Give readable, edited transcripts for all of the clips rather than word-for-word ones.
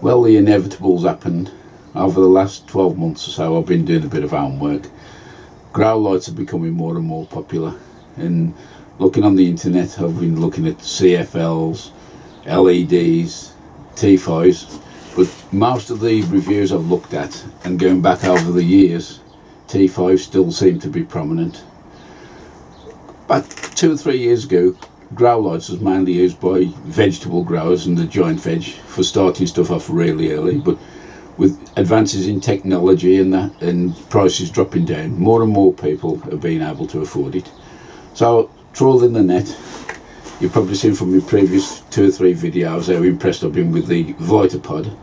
Well, the inevitable's happened. Over the last 12 months or so, I've been doing a bit of homework. Growlights are becoming more and more popular, and looking on the internet, I've been looking at CFLs, LEDs, T5s, but most of the reviews I've looked at, and going back over the years, T5s still seem to be prominent. About 2 or 3 years ago, Growlights was mainly used by vegetable growers and the giant veg for starting stuff off really early, but with advances in technology and that, and prices dropping down, more and more people have been able to afford it. So trawling the net, you've probably seen from my previous 2 or 3 videos how impressed I've been with the VItopod,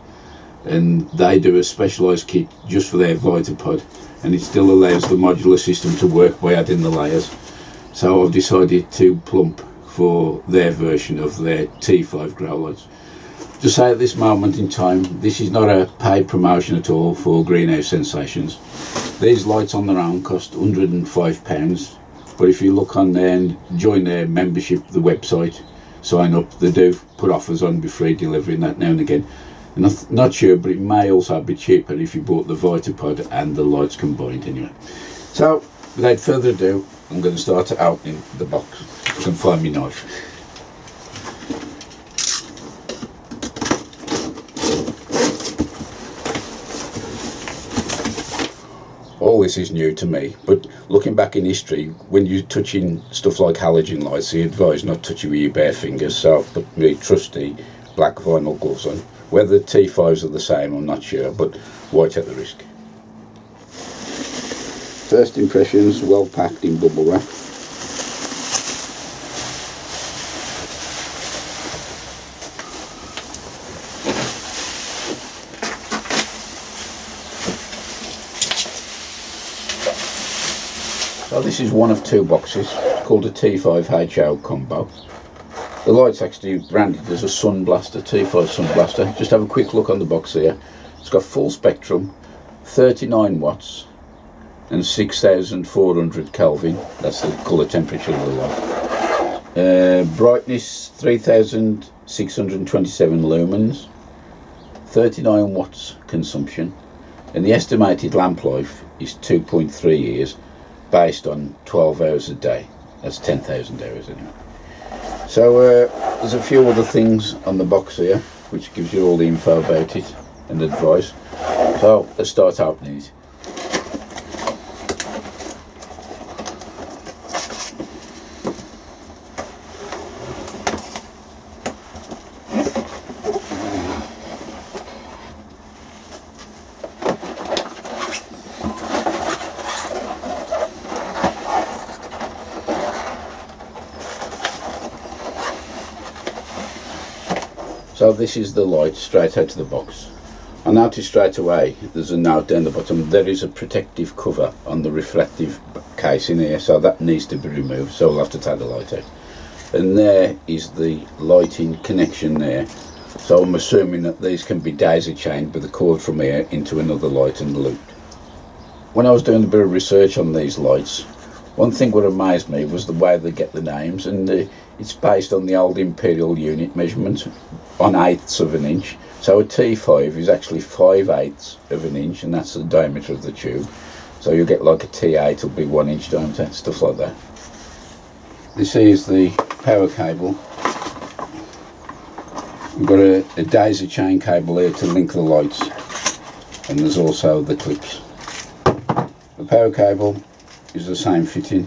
and they do a specialised kit just for their VItopod, and it still allows the modular system to work by adding the layers. So I've decided to plump for their version of their T5 Growlights. To say at this moment in time, this is not a paid promotion at all for Greenhouse Sensations. These lights on their own cost £105, but if you look on there and join their membership, the website, sign up, they do put offers on with free delivery and that now and again. And not sure, but it may also be cheaper if you bought the VItopod and the lights combined anyway. So without further ado, I'm going to start opening the box, if I can find my knife. All this is new to me, but looking back in history, when you're touching stuff like halogen lights, they advise not touching with your bare fingers, so I've put my trusty black vinyl gloves on. Whether the T5s are the same, I'm not sure, but why take the risk? First impressions, well packed in bubble wrap. So this is one of 2 boxes. It's called a T5 HO combo. The light's actually branded as a Sunblaster, T5 Sunblaster. Just have a quick look on the box here. It's got full spectrum, 39 watts and 6,400 Kelvin. That's the colour temperature of the light. Brightness 3,627 lumens, 39 watts consumption, and the estimated lamp life is 2.3 years. Based on 12 hours a day. That's 10,000 hours anyway. So there's a few other things on the box here which gives you all the info about it and advice. So let's start opening it. So this is the light straight out of the box. I noticed straight away there's a note down the bottom. There is a protective cover on the reflective case in here, so that needs to be removed, so we'll have to take the light out. And there is the lighting connection there, so I'm assuming that these can be daisy chained with a cord from here into another light and looped. When I was doing a bit of research on these lights, one thing what amazed me was the way they get the names, and it's based on the old imperial unit measurement on 1/8 of an inch. So a T5 is actually 5/8 of an inch, and that's the diameter of the tube. So you'll get like a T8 will be 1 inch diameter, stuff like that. This is the power cable. We've got a daisy chain cable here to link the lights, and there's also the clips. The power cable is the same fitting,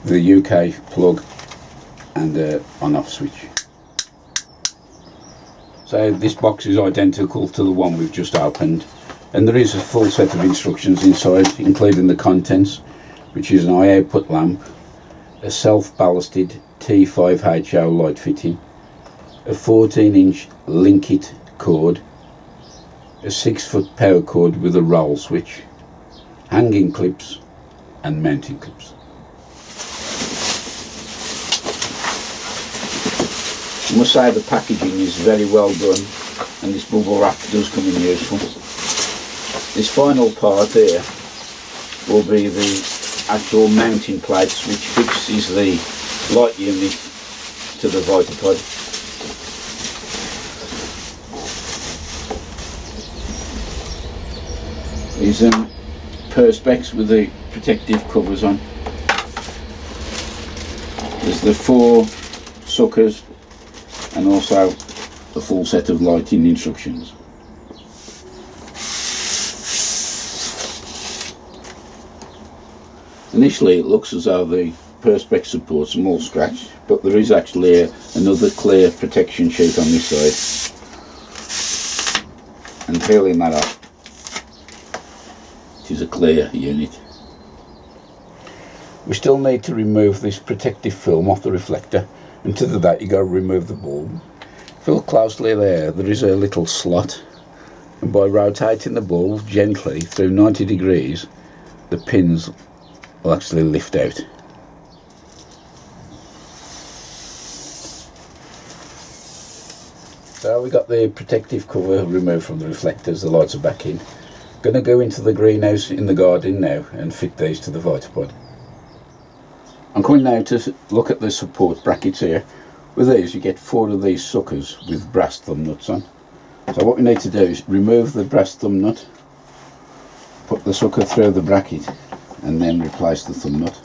the UK plug and on-off switch. So this box is identical to the one we've just opened, and there is a full set of instructions inside, including the contents, which is an eye output lamp, a self-ballasted T5 HO light fitting, a 14-inch link-it cord, a 6-foot power cord with a roll switch, hanging clips and mounting clips. I must say the packaging is very well done, and this bubble wrap does come in useful. This final part here will be the actual mounting plates which fixes the light unit to the VItopod. is perspex with the protective covers on. There's the 4 suckers and also the full set of lighting instructions. Initially it looks as though the perspex supports are small scratch, but there is actually another clear protection sheet on this side, and peeling that off, it is a clear unit. We still need to remove this protective film off the reflector, and to do that you got to remove the bulb. If you look closely there is a little slot, and by rotating the bulb gently through 90 degrees the pins will actually lift out. So we got the protective cover removed from the reflectors, the lights are back in. Going to go into the greenhouse in the garden now and fit these to the VItopod. I'm coming now to look at the support brackets here. With these you get 4 of these suckers with brass thumb nuts on. So what we need to do is remove the brass thumb nut, put the sucker through the bracket and then replace the thumb nut.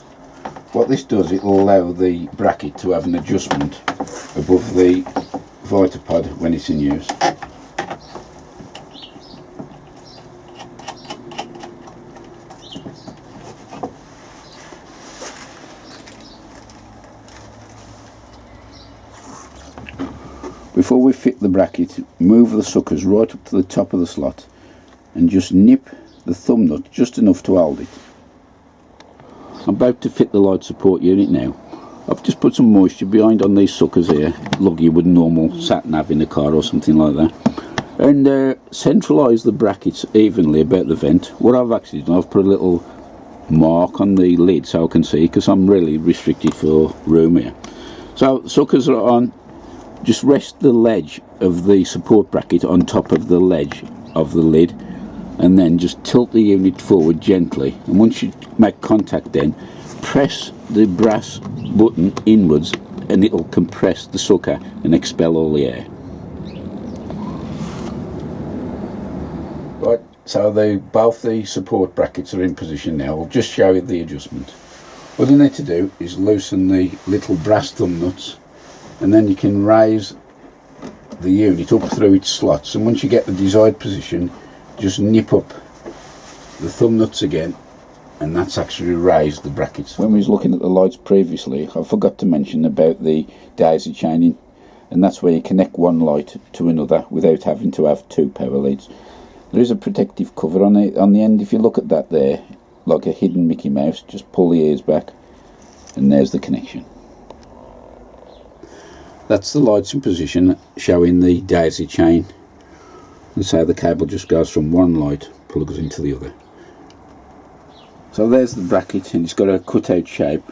What this does, it will allow the bracket to have an adjustment above the VItopod when it's in use. Before we fit the bracket, move the suckers right up to the top of the slot and just nip the thumb nut just enough to hold it. I'm about to fit the light support unit now. I've just put some moisture behind on these suckers here, like you would normal sat nav in a car or something like that, and centralise the brackets evenly about the vent. What I've actually done, I've put a little mark on the lid so I can see, because I'm really restricted for room here. So suckers are on. Just rest the ledge of the support bracket on top of the ledge of the lid, and then just tilt the unit forward gently, and once you make contact then press the brass button inwards and it'll compress the sucker and expel all the air. Right, so both the support brackets are in position now. I'll just show you the adjustment. What you need to do is loosen the little brass thumb nuts, and then you can raise the unit up through its slots, and once you get the desired position just nip up the thumb nuts again, and that's actually raised the brackets. When we was looking at the lights previously, I forgot to mention about the daisy chaining, and that's where you connect one light to another without having to have 2 power leads. There is a protective cover on it on the end. If you look at that there, like a hidden Mickey Mouse, just pull the ears back and there's the connection. That's the lights in position showing the daisy chain, and so the cable just goes from one light, plugs into the other. So there's the bracket, and it's got a cut out shape.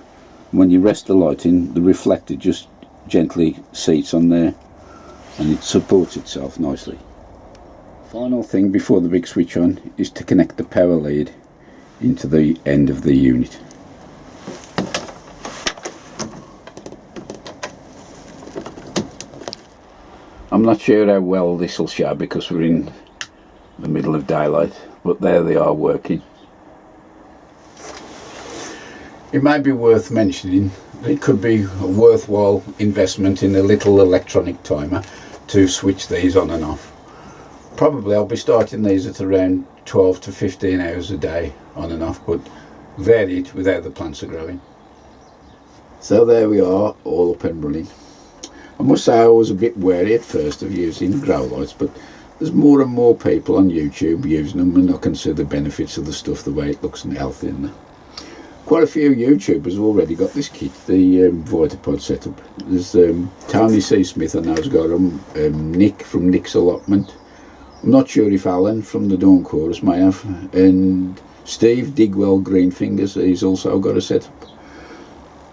When you rest the light in, the reflector just gently seats on there and it supports itself nicely. Final thing before the big switch on is to connect the power lead into the end of the unit. I'm not sure how well this will show because we're in the middle of daylight, but there they are working. It might be worth mentioning, it could be a worthwhile investment in a little electronic timer to switch these on and off. Probably I'll be starting these at around 12 to 15 hours a day on and off, but vary it with how the plants are growing. So there we are, all up and running. I must say I was a bit wary at first of using Growlights, but there's more and more people on YouTube using them, and I can see the benefits of the stuff, the way it looks and healthy in there. Quite a few YouTubers have already got this kit, the VItopod setup. There's Tony C. Smith, I know, has got them, Nick from Nick's Allotment. I'm not sure if Alan from the Dawn Chorus may have, and Steve Digwell Greenfingers, he's also got a setup.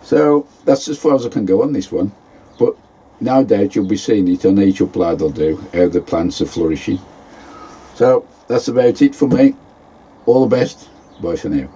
So that's as far as I can go on this one, but no doubt you'll be seeing it on each upload I'll do, how the plants are flourishing. So that's about it for me. All the best. Bye for now.